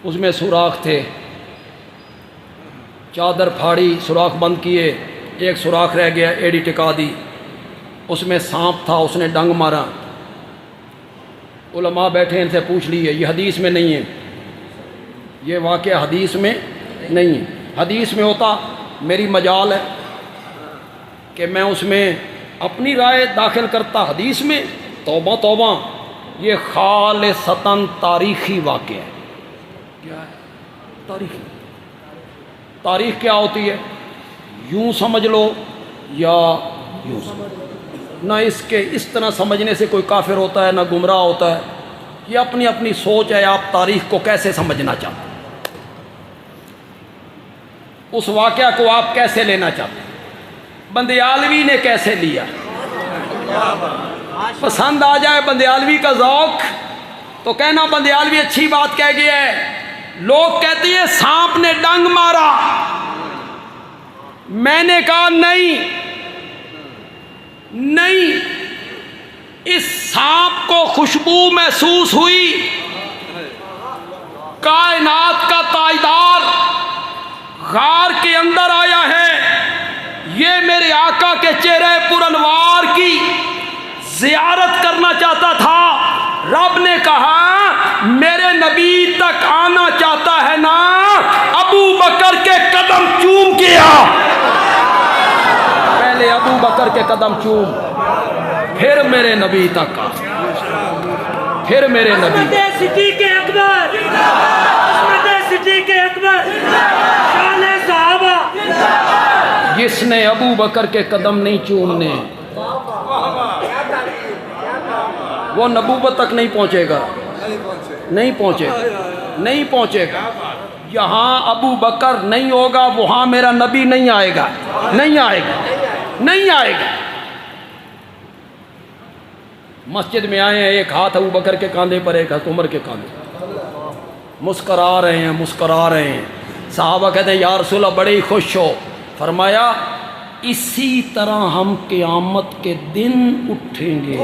اس میں سوراخ تھے، چادر پھاڑی، سوراخ بند کیے، ایک سوراخ رہ گیا، ایڑی ٹکا دی، اس میں سانپ تھا، اس نے ڈنگ مارا۔ علماء بیٹھے ان سے پوچھ لیے، یہ حدیث میں نہیں ہے، یہ واقعہ حدیث میں نہیں ہے، حدیث میں ہوتا میری مجال ہے کہ میں اس میں اپنی رائے داخل کرتا، حدیث میں توبہ توبہ، یہ خالصتاً تاریخی واقعہ ہے۔ کیا ہے؟ تاریخی۔ تاریخ کیا ہوتی ہے؟ یوں سمجھ لو یا یوں سمجھ لو، نہ اس کے اس طرح سمجھنے سے کوئی کافر ہوتا ہے نہ گمراہ ہوتا ہے، یہ اپنی اپنی سوچ ہے، آپ تاریخ کو کیسے سمجھنا چاہتے ہیں، اس واقعہ کو آپ کیسے لینا چاہتے ہیں، بندیالوی نے کیسے لیا۔ پسند آ جائے بندیالوی کا ذوق تو کہنا بندیالوی اچھی بات کہہ گیا ہے۔ لوگ کہتے ہیں سانپ نے ڈنگ مارا، میں نے کہا نہیں، اس سانپ کو خوشبو محسوس ہوئی، کائنات کا تاجدار غار کے اندر آیا ہے، یہ میرے آقا کے چہرے پر انوار کی زیارت کرنا چاہتا تھا۔ رب نے کہا میرے نبی تک آنا چاہتا ہے نا، ابو بکر کے قدم چوم کیا، پہلے ابو بکر کے قدم چوم، پھر میرے نبی تک آ، پھر میرے نبی۔ صدیق اکبر، صدیق اکبر، شان صحابہ، جس نے ابو بکر کے قدم نہیں چومنے وہ نبوت تک نہیں پہنچے گا، نہیں پہنچے گا۔ جہاں ابو بکر نہیں ہوگا وہاں میرا نبی نہیں آئے گا، نہیں آئے گا۔ مسجد میں آئے ہیں، ایک ہاتھ ابو بکر کے کاندھے پر، ایک ہاتھ عمر کے کاندھے پر، مسکرا رہے ہیں۔ صحابہ کہتے ہیں یا رسول اللہ بڑے ہی خوش ہو، فرمایا اسی طرح ہم قیامت کے دن اٹھیں گے۔